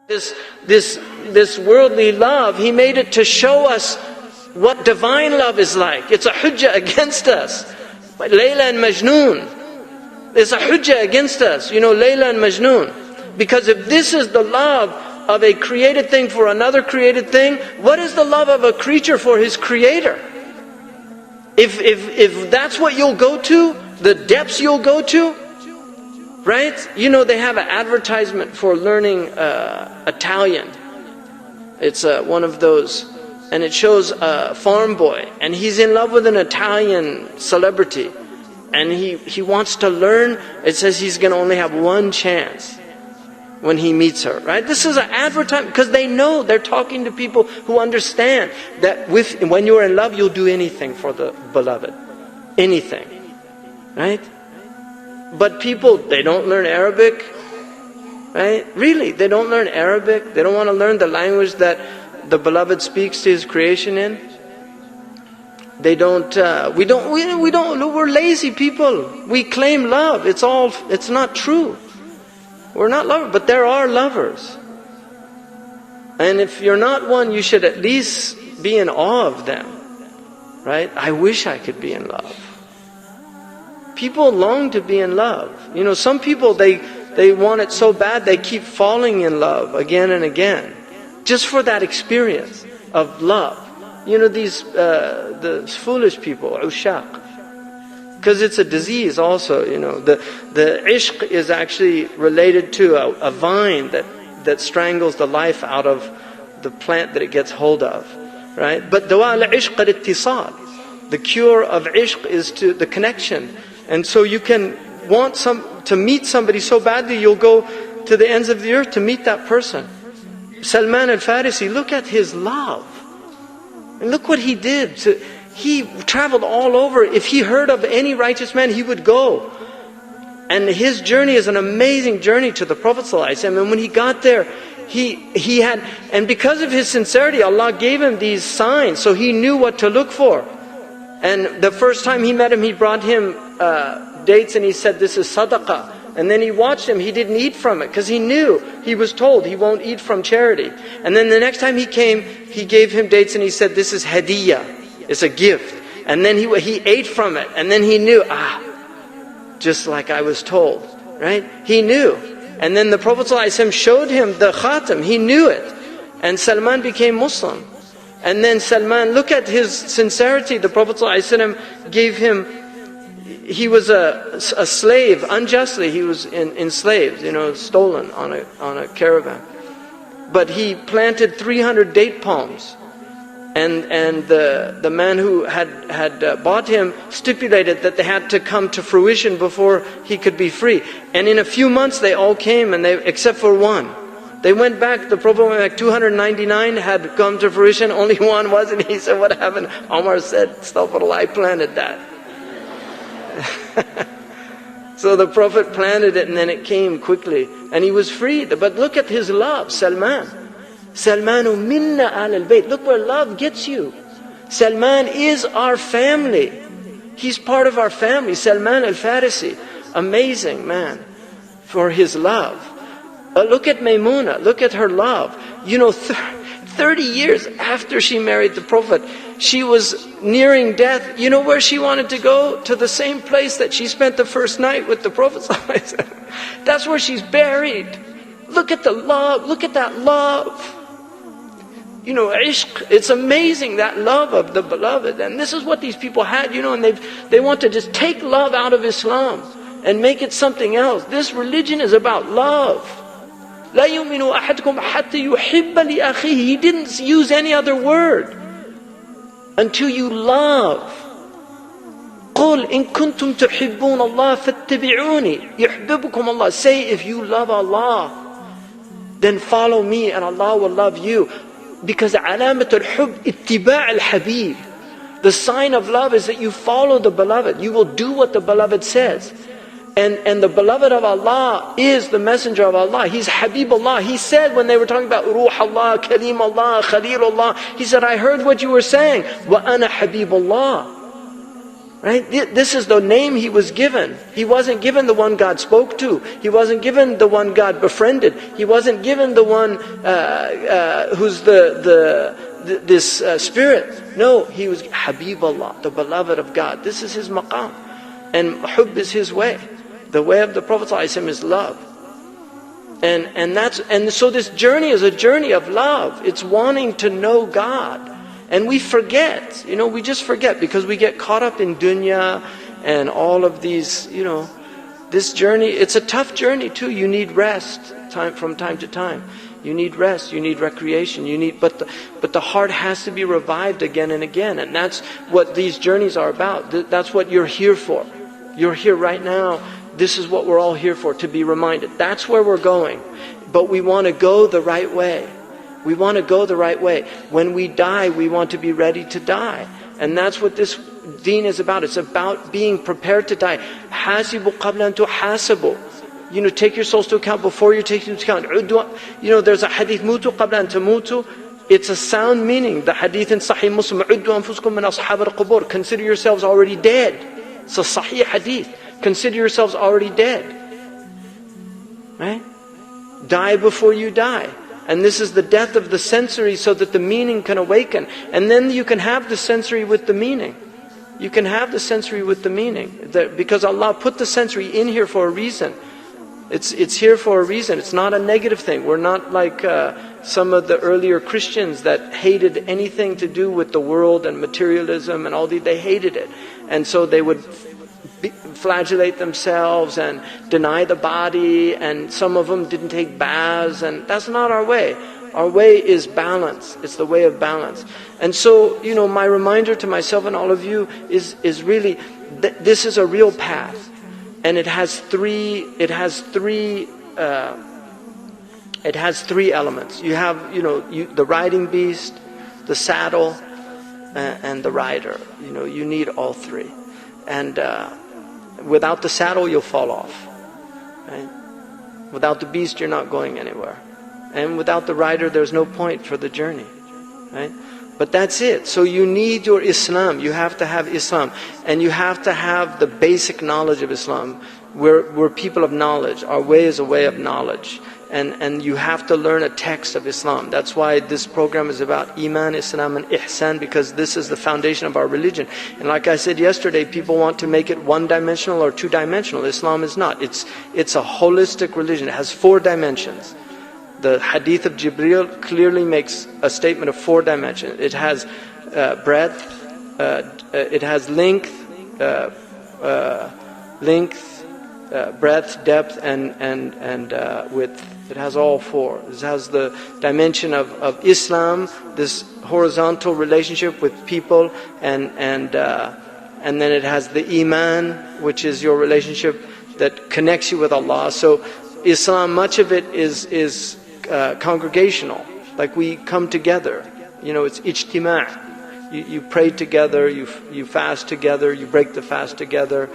This worldly love, He made it to show us what divine love is like. It's a hujjah against us. Layla and Majnoon. It's a hujjah against us, Layla and Majnoon. Because if this is the love of a created thing for another created thing, what is the love of a creature for his creator? If that's what you'll go to, the depths you'll go to, right? They have an advertisement for learning Italian. It's one of those, and it shows a farm boy, and he's in love with an Italian celebrity, and he wants to learn. It says he's going to only have one chance when he meets her, right? This is an advertisement, because they know they're talking to people who understand that when you're in love, you'll do anything for the beloved. Anything, right? But people, they don't learn Arabic, right? Really, they don't learn Arabic. They don't want to learn the language that the beloved speaks to his creation in. They don't, we're lazy people. We claim love. It's not true. We're not lovers, but there are lovers. And if you're not one, you should at least be in awe of them, right? I wish I could be in love. People long to be in love. Some people, they want it so bad, they keep falling in love again and again, just for that experience of love. The foolish people, ushaq. Because it's a disease also, The ishq is actually related to a vine that strangles the life out of the plant that it gets hold of, right? But dawa al-ishq al-ittisal. The cure of ishq is to the connection. And so you can want to meet somebody so badly, you'll go to the ends of the earth to meet that person. Salman al-Farisi, look at his love. And look what he did. He traveled all over. If he heard of any righteous man, he would go. And his journey is an amazing journey to the Prophet ﷺ. And when he got there, he had, and because of his sincerity, Allah gave him these signs, so he knew what to look for. And the first time he met him, he brought him dates, and he said, "This is sadaqah." And then he watched him, he didn't eat from it, because he knew, he was told he won't eat from charity. And then the next time he came, he gave him dates, and he said, "This is hadiyah, it's a gift." And then he ate from it, and then he knew, just like I was told, right? He knew. And then the Prophet ﷺ showed him the khatam, he knew it. And Salman became Muslim. And then Salman, look at his sincerity. The Prophet ﷺ gave him, he was a slave, unjustly, he was enslaved, stolen on a caravan. But he planted 300 date palms. And the man who had bought him stipulated that they had to come to fruition before he could be free. And in a few months they all came, and except for one. They went back, the Prophet went back, 299 had come to fruition, only one wasn't. He said, "What happened?" Omar said, "Astaghfirullah, I planted that." So the Prophet planted it, and then it came quickly. And he was freed. But look at his love, Salman. Salmanu minna al-bayt. Look where love gets you. Salman is our family. He's part of our family. Salman al-Farisi. Amazing man for his love. Look at Maymuna. Look at her love. 30 years after she married the Prophet, she was nearing death. You know where she wanted to go? To the same place that she spent the first night with the Prophet. That's where she's buried. Look at the love. Look at that love. Ishq, it's amazing, that love of the beloved. And this is what these people had, and they want to just take love out of Islam and make it something else. This religion is about love. لا يؤمن أحدكم حتى يحب لأخيه. He didn't use any other word. Until you love. قُلْ إِن كُنْتُمْ تُحِبُّونَ اللَّهَ فَاتَّبِعُونِي يُحْبِبُكُمْ اللَّهِ. Say, if you love Allah, then follow me and Allah will love you. Because علامة الحب اتباع الحبيب. The sign of love is that you follow the beloved. You will do what the beloved says. And the beloved of Allah is the messenger of Allah. He's Habibullah. He said when they were talking about Ruh Allah, Kalim Allah, Khalil Allah, he said, "I heard what you were saying. وَأَنَا Habibullah." Right? This is the name he was given. He wasn't given the one God spoke to. He wasn't given the one God befriended. He wasn't given the one who's this spirit. No, he was Habibullah, the beloved of God. This is his maqam. And hubb is his way. The way of the Prophet ﷺ is love. And so this journey is a journey of love. It's wanting to know God. And we forget, we just forget because we get caught up in dunya and all of these, this journey. It's a tough journey too. You need rest from time to time. You need rest, you need recreation, but the heart has to be revived again and again. And that's what these journeys are about. That's what you're here for. You're here right now. This is what we're all here for, to be reminded. That's where we're going. But we want to go the right way. We want to go the right way. When we die, we want to be ready to die. And that's what this deen is about. It's about being prepared to die. Hasibu qabla an tuhasabu. Take your souls to account before you take into account. There's a hadith, mutu qabla an tamutu. It's a sound meaning. The hadith in Sahih Muslim, uddu anfusakum min ashab al-qubur. Consider yourselves already dead. It's a Sahih hadith. Consider yourselves already dead. Right? Die before you die. And this is the death of the sensory so that the meaning can awaken. And then you can have the sensory with the meaning. You can have the sensory with the meaning. Because Allah put the sensory in here for a reason. It's here for a reason. It's not a negative thing. We're not like some of the earlier Christians that hated anything to do with the world and materialism and all these. They hated it. And so they would flagellate themselves and deny the body, and some of them didn't take baths, and that's not our way. Our way is balance. It's the way of balance. And so, my reminder to myself and all of you is really this is a real path, and it has three elements. You have the riding beast, the saddle, and the rider. You need all three. And without the saddle, you'll fall off. Right? Without the beast, you're not going anywhere. And without the rider, there's no point for the journey. Right? But that's it. So you need your Islam. You have to have Islam. And you have to have the basic knowledge of Islam. We're people of knowledge. Our way is a way of knowledge. And you have to learn a text of Islam. That's why this program is about Iman, Islam and Ihsan, because this is the foundation of our religion. And like I said yesterday, people want to make it one-dimensional or two-dimensional. Islam is not. It's a holistic religion. It has 4 dimensions. The hadith of Jibreel clearly makes a statement of 4 dimensions. It has breadth, it has length, breadth, depth, and width. It has all 4. It has the dimension of Islam, this horizontal relationship with people, and then it has the Iman, which is your relationship that connects you with Allah. So Islam, much of it is congregational. Like we come together. It's ijtima'. You pray together, you fast together, you break the fast together.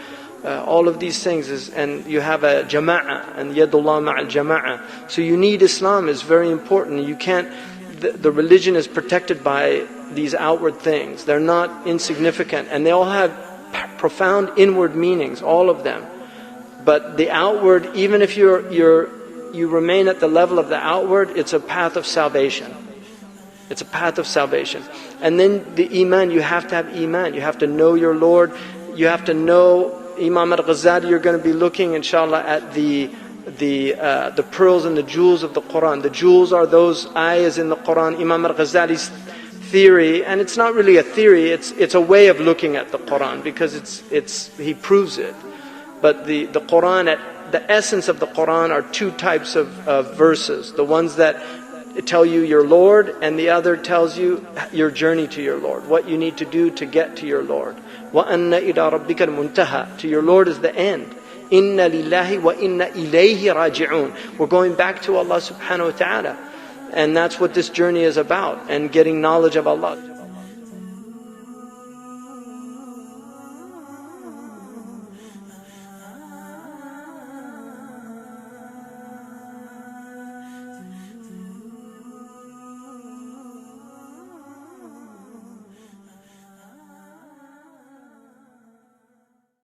All of these things and you have a jama'ah, and yadullah ma'al jama'ah. So you need Islam is very important. You can't. The religion is protected by these outward things. They're not insignificant, and they all have profound inward meanings, all of them. But the outward, even if you remain at the level of the outward, it's a path of salvation. It's a path of salvation. And then the Iman, you have to have Iman. You have to know your Lord. You have to know Imam al-Ghazali. You're going to be looking, inshallah, at the pearls and the jewels of the Quran. The jewels are those ayahs in the Quran. Imam al-Ghazali's theory, and it's not really a theory. It's a way of looking at the Quran, because he proves it. But the Quran, the essence of the Quran are 2 types of verses. The ones that tell you your Lord, and the other tells you your journey to your Lord, what you need to do to get to your Lord. وَأَنَّ إِلَىٰ رَبِّكَ الْمُنْتَهَى. To your Lord is the end. إِنَّ لِلَّهِ وَإِنَّ إِلَيْهِ رَاجِعُونَ. We're going back to Allah subhanahu wa ta'ala. And that's what this journey is about, and getting knowledge of Allah.